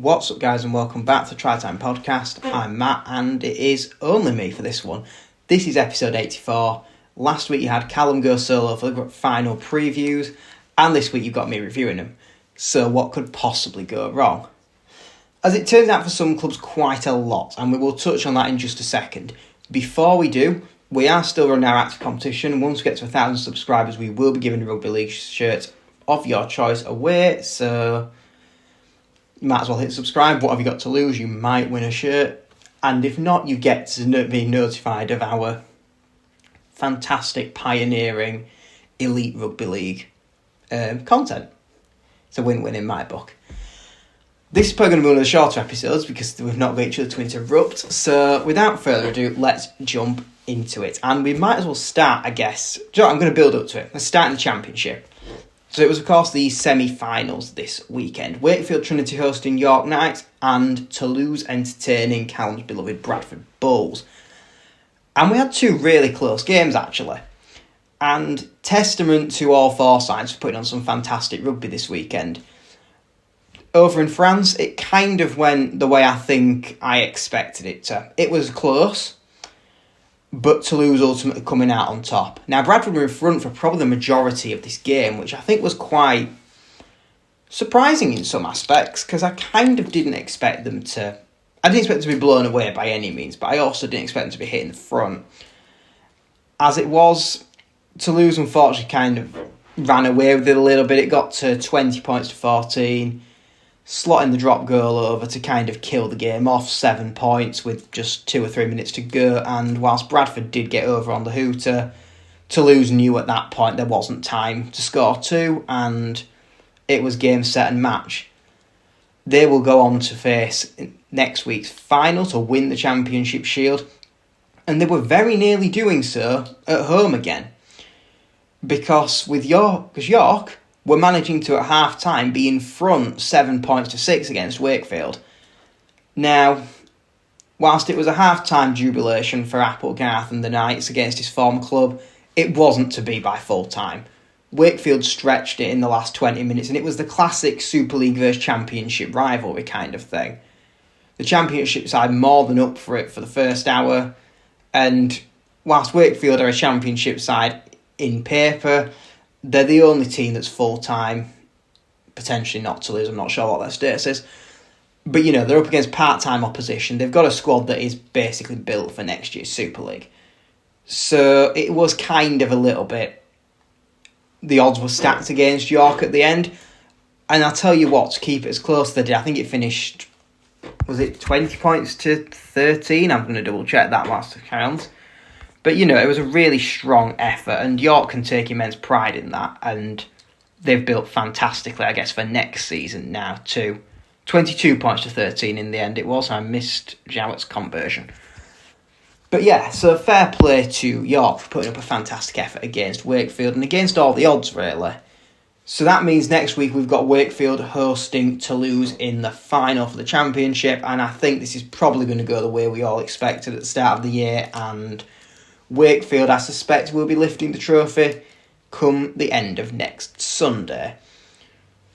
What's up, guys, and welcome back to Try Time Podcast. I'm Matt, and it is only me for this one. This is episode 84. Last week you had Callum go solo for the final previews, and this week you've got me reviewing them. So what could possibly go wrong? As it turns out for some clubs, quite a lot, and we will touch on that in just a second. Before we do, we are still running our active competition. Once we get to 1,000 subscribers, we will be giving a rugby league shirt of your choice away, so you might as well hit subscribe. What have you got to lose? You might win a shirt, and if not, you get to be notified of our fantastic, pioneering, elite rugby league content. It's a win-win in my book. This is probably going to be one of the shorter episodes because we've not got each other to interrupt, so without further ado, let's jump into it. And we might as well start, I guess. I'm going to build up to it. Let's start in the Championship. So it was, of course, the semi-finals this weekend. Wakefield Trinity hosting York Knights and Toulouse entertaining Callum's beloved Bradford Bulls. And we had two really close games, actually. And testament to all four sides for putting on some fantastic rugby this weekend. Over in France, it kind of went the way I think I expected it to. It was close, but Toulouse ultimately coming out on top. Now, Bradford were in front for probably the majority of this game, which I think was quite surprising in some aspects, because I kind of didn't expect them to... I didn't expect them to be blown away by any means, but I also didn't expect them to be hitting the front. As it was, Toulouse unfortunately kind of ran away with it a little bit. It got to 20 points to 14, slotting the drop goal over to kind of kill the game off, 7 points with just 2 or 3 minutes to go. And whilst Bradford did get over on the hooter, Toulouse knew at that point there wasn't time to score two, and it was game, set and match. They will go on to face next week's final to win the Championship Shield, and they were very nearly doing so at home again. Because York were managing to, at half-time, be in front 7 points to 6 against Wakefield. Now, whilst it was a half-time jubilation for Applegarth and the Knights against his former club, it wasn't to be by full-time. Wakefield stretched it in the last 20 minutes, and it was the classic Super League versus Championship rivalry kind of thing. The Championship side more than up for it for the first hour, and whilst Wakefield are a Championship side in paper, they're the only team that's full-time, potentially not Toulouse, I'm not sure what their status is. But, they're up against part-time opposition. They've got a squad that is basically built for next year's Super League. So it was kind of a little bit... The odds were stacked against York at the end. And I'll tell you what, to keep it as close as they did, I think it finished... Was it 20 points to 13? I'm going to double-check that last account. But, it was a really strong effort, and York can take immense pride in that, and they've built fantastically, I guess, for next season now, too. 22 points to 13 in the end it was. I missed Jowett's conversion. But yeah, so fair play to York for putting up a fantastic effort against Wakefield, and against all the odds, really. So that means next week we've got Wakefield hosting Toulouse in the final for the Championship, and I think this is probably going to go the way we all expected at the start of the year, and Wakefield, I suspect, will be lifting the trophy come the end of next Sunday.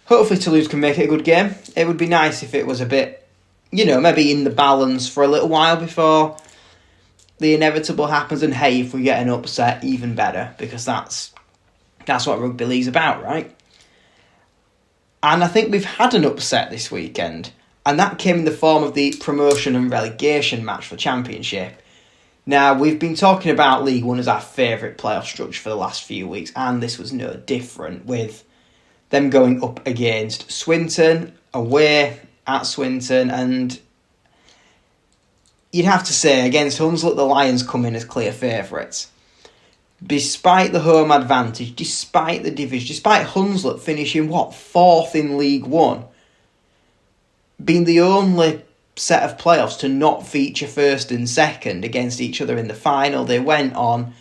Hopefully Toulouse can make it a good game. It would be nice if it was a bit, maybe in the balance for a little while before the inevitable happens. And hey, if we get an upset, even better, because that's what rugby league's about, right? And I think we've had an upset this weekend, and that came in the form of the promotion and relegation match for the Championship. Now, we've been talking about League One as our favourite playoff structure for the last few weeks, and this was no different, with them going up against Swinton, away at Swinton, and you'd have to say, against Hunslet, the Lions come in as clear favourites. Despite the home advantage, despite the division, despite Hunslet finishing, fourth in League One, being the only set of playoffs to not feature first and second against each other in the final, they went on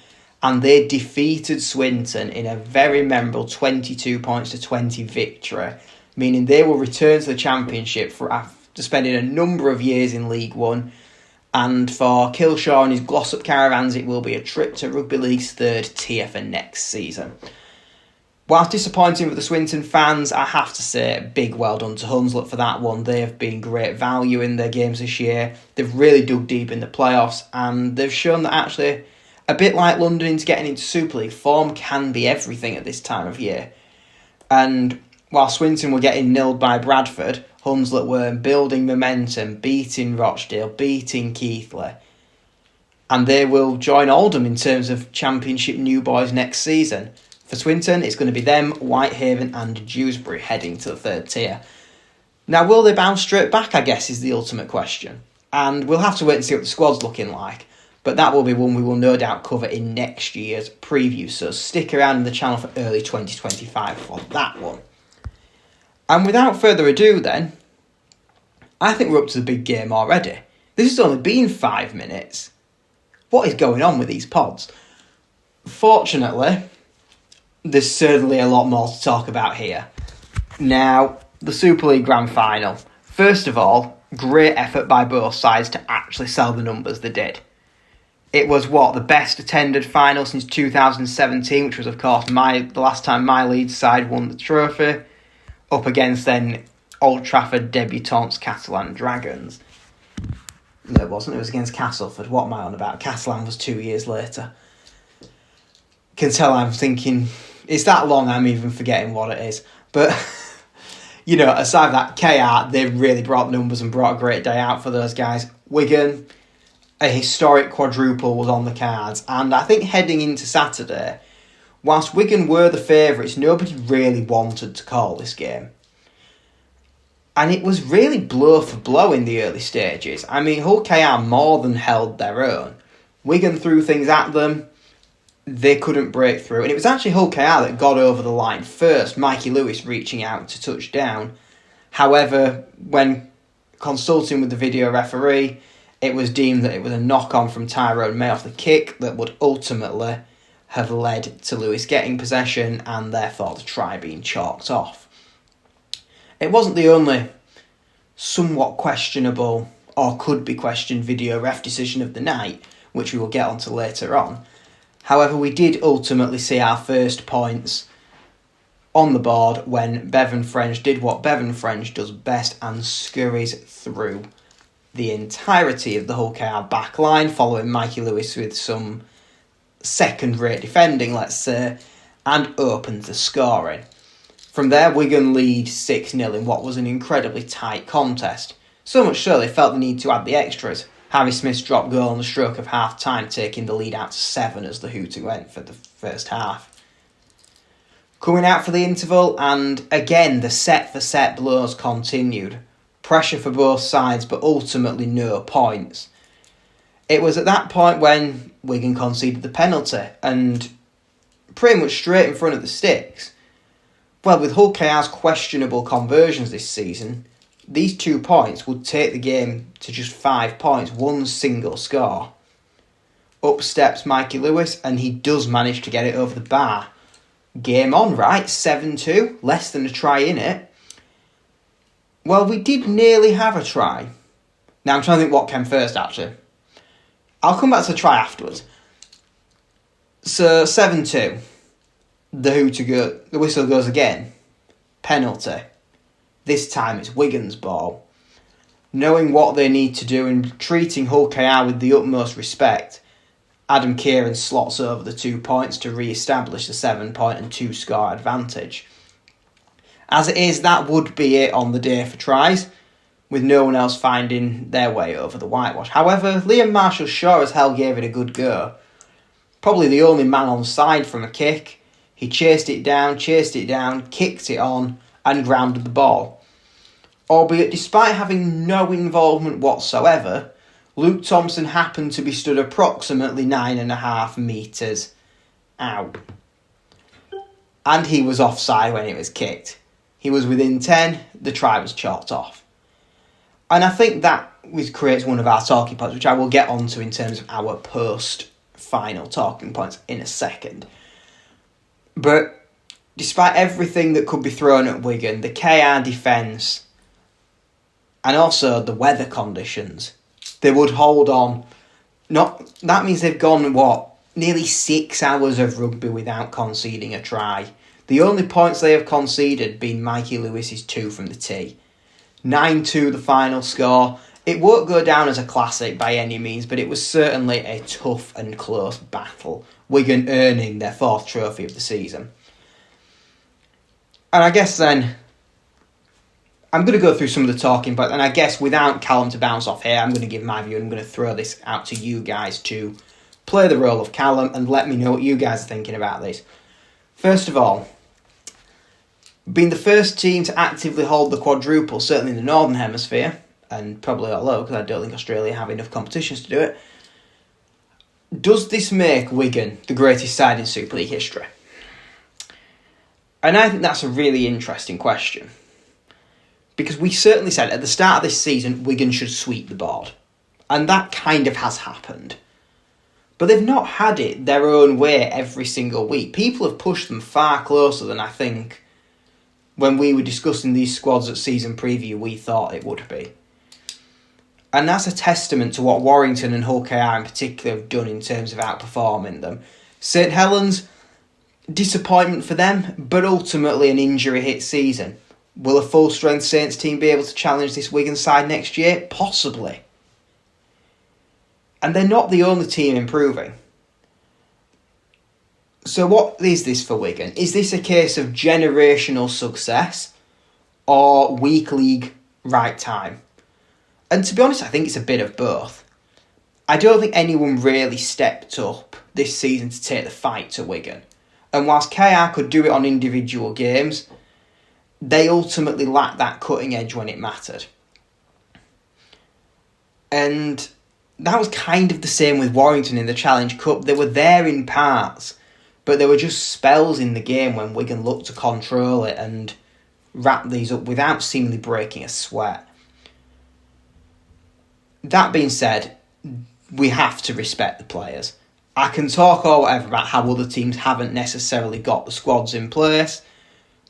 and they defeated Swinton in a very memorable 22 points to 20 victory, meaning they will return to the Championship after spending a number of years in League One. And for Kilshaw and his Glossop Caravans, it will be a trip to Rugby League's third tier for next season. Whilst disappointing for the Swinton fans, I have to say a big well done to Hunslet for that one. They have been great value in their games this year. They've really dug deep in the playoffs, and they've shown that actually, a bit like London into getting into Super League, form can be everything at this time of year. And while Swinton were getting nilled by Bradford, Hunslet were building momentum, beating Rochdale, beating Keighley. And they will join Oldham in terms of Championship new boys next season. For Swinton, it's going to be them, Whitehaven and Dewsbury heading to the third tier. Now, will they bounce straight back, I guess, is the ultimate question. And we'll have to wait and see what the squad's looking like. But that will be one we will no doubt cover in next year's preview. So stick around in the channel for early 2025 for that one. And without further ado then, I think we're up to the big game already. This has only been 5 minutes. What is going on with these pods? Fortunately, there's certainly a lot more to talk about here. Now, the Super League Grand Final. First of all, great effort by both sides to actually sell the numbers they did. It was, the best attended final since 2017, which was, of course, the last time my Leeds side won the trophy, up against then Old Trafford debutants Catalan Dragons. No, it wasn't. It was against Castleford. What am I on about? Catalan was 2 years later. Can tell I'm thinking, it's that long I'm even forgetting what it is. But, aside from that, KR, they really brought numbers and brought a great day out for those guys. Wigan, a historic quadruple was on the cards. And I think heading into Saturday, whilst Wigan were the favourites, nobody really wanted to call this game. And it was really blow for blow in the early stages. I mean, Hull KR more than held their own. Wigan threw things at them. They couldn't break through. And it was actually Hull KR that got over the line first, Mikey Lewis reaching out to touch down. However, when consulting with the video referee, it was deemed that it was a knock-on from Tyrone May off the kick that would ultimately have led to Lewis getting possession and therefore the try being chalked off. It wasn't the only somewhat questionable or could be questioned video ref decision of the night, which we will get onto later on. However, we did ultimately see our first points on the board when Bevan French did what Bevan French does best and scurries through the entirety of the Hull KR back line, following Mikey Lewis with some second-rate defending, let's say, and opens the scoring. From there, Wigan lead 6-0 in what was an incredibly tight contest. So much so they felt the need to add the extras. Harry Smith's drop goal on the stroke of half-time, taking the lead out to 7 as the Hooter went for the first half. Coming out for the interval, and again the set-for-set blows continued. Pressure for both sides, but ultimately no points. It was at that point when Wigan conceded the penalty, and pretty much straight in front of the sticks. Well, with Hull KR's questionable conversions this season, these 2 points would take the game to just 5 points, one single score. Up steps Mikey Lewis, and he does manage to get it over the bar. Game on, right? 7-2, less than a try in it. Well, we did nearly have a try. Now, I'm trying to think what came first, actually. I'll come back to the try afterwards. So, 7-2. The whistle goes again. Penalty. This time it's Wigan's ball. Knowing what they need to do and treating Hull KR with the utmost respect, Adam Kieran slots over the 2 points to re-establish the 7-point and 2-score advantage. As it is, that would be it on the day for tries, with no one else finding their way over the whitewash. However, Liam Marshall sure as hell gave it a good go. Probably the only man on side from a kick. He chased it down, kicked it on, and grounded the ball. Albeit, despite having no involvement whatsoever, Luke Thompson happened to be stood approximately 9.5 metres out. And he was offside when it was kicked. He was within 10, the try was chalked off. And I think that creates one of our talking points, which I will get onto in terms of our post-final talking points in a second. But despite everything that could be thrown at Wigan, the KR defence and also the weather conditions, they would hold on. That means they've gone, nearly 6 hours of rugby without conceding a try. The only points they have conceded being Mikey Lewis's 2 from the tee. 9-2 the final score. It won't go down as a classic by any means, but it was certainly a tough and close battle. Wigan earning their 4th trophy of the season. And I guess then, I'm going to go through some of the talking points, and I guess without Callum to bounce off here, I'm going to give my view and I'm going to throw this out to you guys to play the role of Callum and let me know what you guys are thinking about this. First of all, being the first team to actively hold the quadruple, certainly in the Northern Hemisphere, and probably all over, because I don't think Australia have enough competitions to do it, does this make Wigan the greatest side in Super League history? And I think that's a really interesting question. Because we certainly said at the start of this season, Wigan should sweep the board. And that kind of has happened. But they've not had it their own way every single week. People have pushed them far closer than I think when we were discussing these squads at season preview we thought it would be. And that's a testament to what Warrington and Hull KR in particular have done in terms of outperforming them. St Helens, disappointment for them, but ultimately an injury-hit season. Will a full-strength Saints team be able to challenge this Wigan side next year? Possibly. And they're not the only team improving. So what is this for Wigan? Is this a case of generational success or weak league right time? And to be honest, I think it's a bit of both. I don't think anyone really stepped up this season to take the fight to Wigan. And whilst KR could do it on individual games, they ultimately lacked that cutting edge when it mattered. And that was kind of the same with Warrington in the Challenge Cup. They were there in parts, but there were just spells in the game when Wigan looked to control it and wrap these up without seemingly breaking a sweat. That being said, we have to respect the players. I can talk or whatever about how other teams haven't necessarily got the squads in place,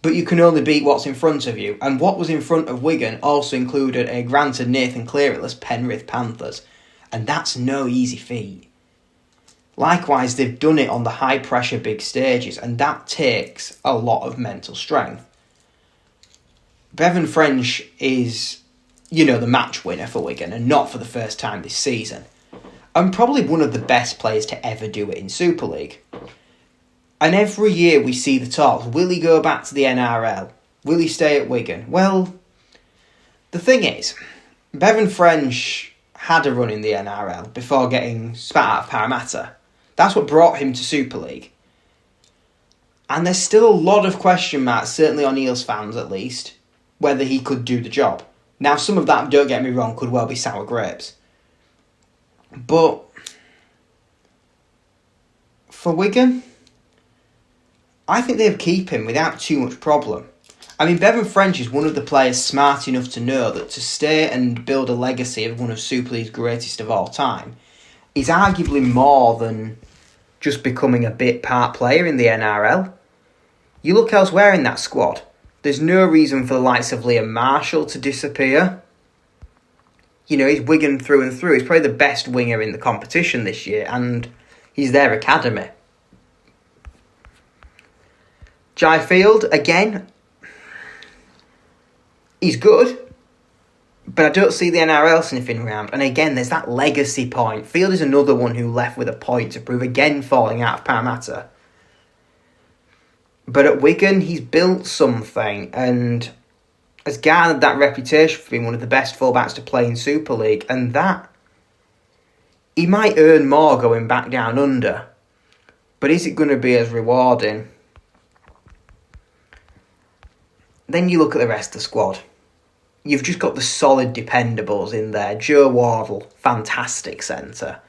but you can only beat what's in front of you. And what was in front of Wigan also included a granted Nathan Cleary-less Penrith Panthers. And that's no easy feat. Likewise, they've done it on the high-pressure big stages, and that takes a lot of mental strength. Bevan French is, the match winner for Wigan, and not for the first time this season. And probably one of the best players to ever do it in Super League. And every year we see the talks, will he go back to the NRL? Will he stay at Wigan? Well, the thing is, Bevan French had a run in the NRL before getting spat out of Parramatta. That's what brought him to Super League. And there's still a lot of question marks, certainly on Eels fans at least, whether he could do the job. Now, some of that, don't get me wrong, could well be sour grapes. But for Wigan, I think they'll keep him without too much problem. I mean, Bevan French is one of the players smart enough to know that to stay and build a legacy of one of Super League's greatest of all time is arguably more than just becoming a bit part player in the NRL. You look elsewhere in that squad, there's no reason for the likes of Liam Marshall to disappear. He's Wigan through and through. He's probably the best winger in the competition this year, and he's their academy. Jai Field, again, he's good, but I don't see the NRL sniffing around. And again, there's that legacy point. Field is another one who left with a point to prove, again falling out of Parramatta. But at Wigan, he's built something and has garnered that reputation for being one of the best fullbacks to play in Super League. And that, he might earn more going back down under. But is it going to be as rewarding? Then you look at the rest of the squad. You've just got the solid dependables in there. Joe Wardle, fantastic centre.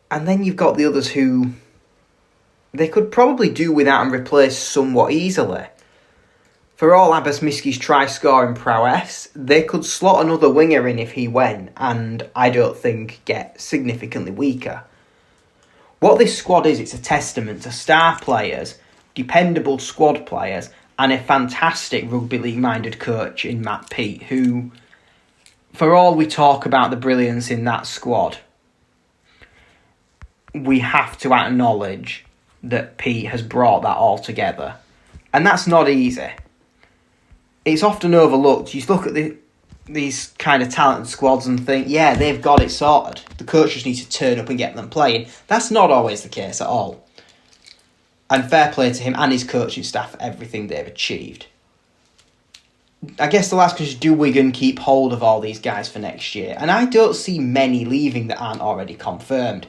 And then you've got the others who they could probably do without and replace somewhat easily. For all Abbas Miski's try-scoring prowess, they could slot another winger in if he went, and I don't think get significantly weaker. What this squad is, it's a testament to star players, dependable squad players, and a fantastic rugby league-minded coach in Matt Peat, who, for all we talk about the brilliance in that squad, we have to acknowledge that Pete has brought that all together. And that's not easy. It's often overlooked. You look at these kind of talented squads and think, yeah, they've got it sorted. The coaches need to turn up and get them playing. That's not always the case at all. And fair play to him and his coaching staff for everything they've achieved. I guess the last question is, do Wigan keep hold of all these guys for next year? And I don't see many leaving that aren't already confirmed.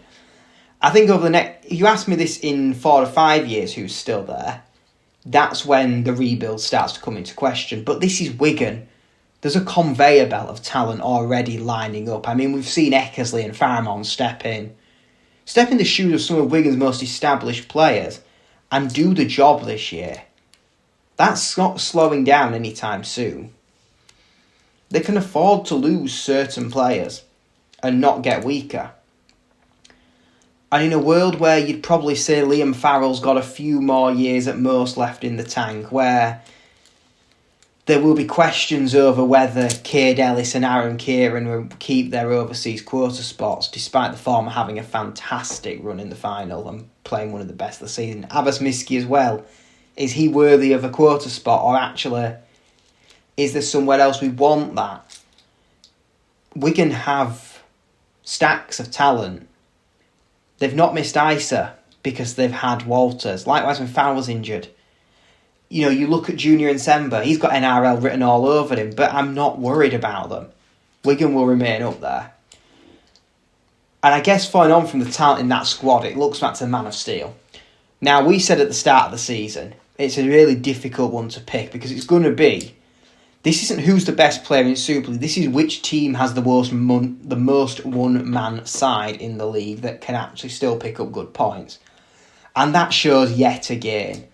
I think over the next... If you ask me this in 4 or 5 years who's still there, that's when the rebuild starts to come into question. But this is Wigan. There's a conveyor belt of talent already lining up. I mean, we've seen Eckersley and Faramon step in the shoes of some of Wigan's most established players and do the job this year. That's not slowing down anytime soon. They can afford to lose certain players and not get weaker. And in a world where you'd probably say Liam Farrell's got a few more years at most left in the tank, where there will be questions over whether Cade Ellis and Aaron Kieran will keep their overseas quota spots, despite the former having a fantastic run in the final and playing one of the best of the season. Abbas Miski as well. Is he worthy of a quota spot, or actually, is there somewhere else we want that? Wigan have stacks of talent. They've not missed Isa because they've had Walters. Likewise, when Farrell's injured. You know, you look at Junior Nsemba, he's got NRL written all over him, but I'm not worried about them. Wigan will remain up there. And I guess following on from the talent in that squad, it looks back to the Man of Steel. Now, we said at the start of the season, it's a really difficult one to pick because it's going to be, this isn't who's the best player in Super League, this is which team has the most one-man side in the league that can actually still pick up good points. And that shows yet again,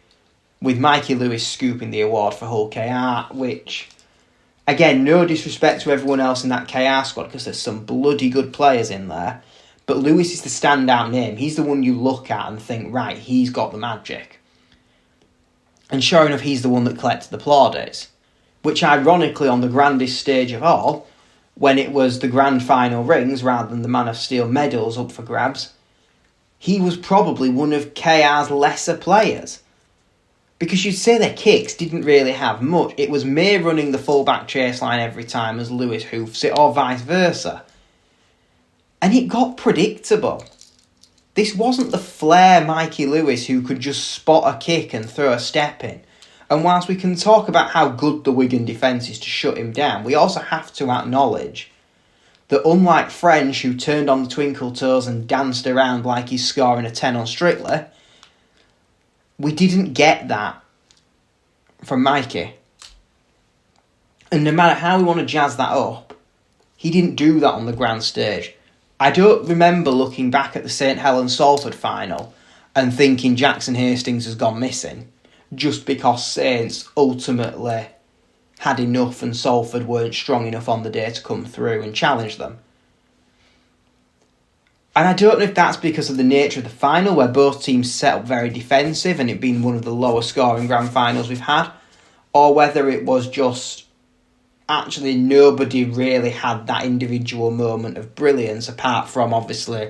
with Mikey Lewis scooping the award for Hull KR, which, again, no disrespect to everyone else in that KR squad because there's some bloody good players in there, but Lewis is the standout name. He's the one you look at and think, right, he's got the magic. And sure enough, he's the one that collected the plaudits, which ironically on the grandest stage of all, when it was the grand final rings rather than the Man of Steel medals up for grabs, he was probably one of KR's lesser players. Because you'd say their kicks didn't really have much. It was May running the full-back chase line every time as Lewis hoofs it, or vice versa. And it got predictable. This wasn't the flair Mikey Lewis who could just spot a kick and throw a step in. And whilst we can talk about how good the Wigan defence is to shut him down, we also have to acknowledge that unlike French, who turned on the twinkle toes and danced around like he's scoring a 10 on Strictly, we didn't get that from Mikey. And no matter how we want to jazz that up, he didn't do that on the grand stage. I don't remember looking back at the St Helens Salford final and thinking Jackson Hastings has gone missing just because Saints ultimately had enough and Salford weren't strong enough on the day to come through and challenge them. And I don't know if that's because of the nature of the final, where both teams set up very defensive and it being one of the lower scoring grand finals we've had, or whether it was just actually nobody really had that individual moment of brilliance apart from obviously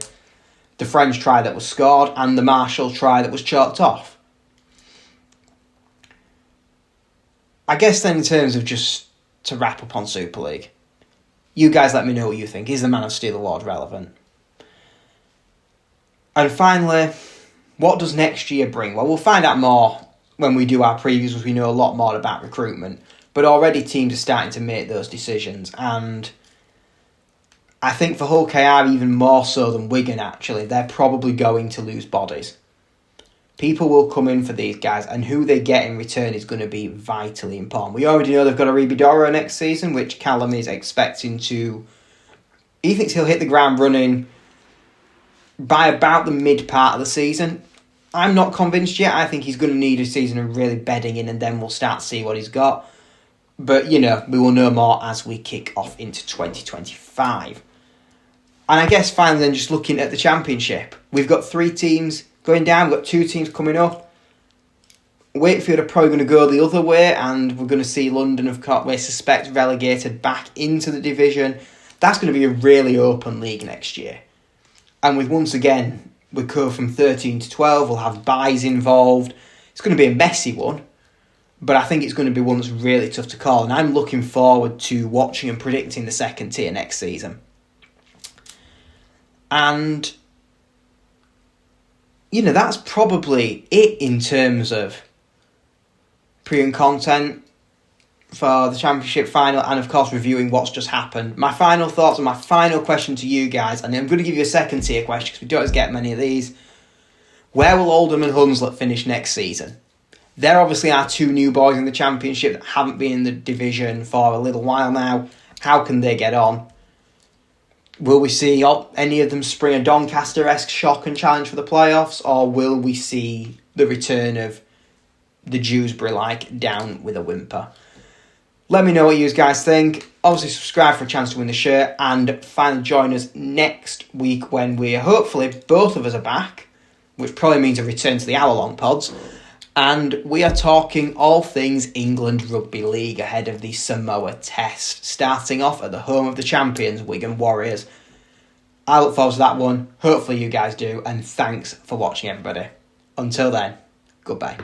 the French try that was scored and the Marshall try that was chalked off. I guess then in terms of just to wrap up on Super League, you guys let me know what you think. Is the Man of Steel award relevant? And finally, what does next year bring? Well, we'll find out more when we do our previews, as we know a lot more about recruitment. But already teams are starting to make those decisions. And I think for Hull KR, even more so than Wigan, actually, they're probably going to lose bodies. People will come in for these guys, and who they get in return is going to be vitally important. We already know they've got a Ribidoro next season, which Callum is expecting to... He thinks he'll hit the ground running by about the mid part of the season. I'm not convinced yet. I think he's going to need a season of really bedding in, and then we'll start to see what he's got. But, you know, we will know more as we kick off into 2025. And I guess finally then just looking at the Championship. We've got 3 teams going down. We've got 2 teams coming up. Wakefield are probably going to go the other way, and we're going to see London, of course, we suspect, relegated back into the division. That's going to be a really open league next year. And with, once again, we go from 13 to 12, we'll have buys involved. It's going to be a messy one, but I think it's going to be one that's really tough to call, and I'm looking forward to watching and predicting the second tier next season. And, that's probably it in terms of pre-owned content for the Championship final, and of course reviewing what's just happened. My final thoughts and my final question to you guys, and I'm going to give you a second tier question because we don't get many of these. Where will Oldham and Hunslet finish next season? There obviously are two new boys in the Championship that haven't been in the division for a little while now. How can they get on? Will we see any of them spring a Doncaster-esque shock and challenge for the playoffs, or will we see the return of the Dewsbury-like down with a whimper? Let me know what you guys think. Obviously, subscribe for a chance to win the shirt, and finally join us next week when hopefully both of us are back, which probably means a return to the hour-long pods, and we are talking all things England Rugby League ahead of the Samoa Test, starting off at the home of the champions, Wigan Warriors. I look forward to that one. Hopefully you guys do, and thanks for watching, everybody. Until then, goodbye.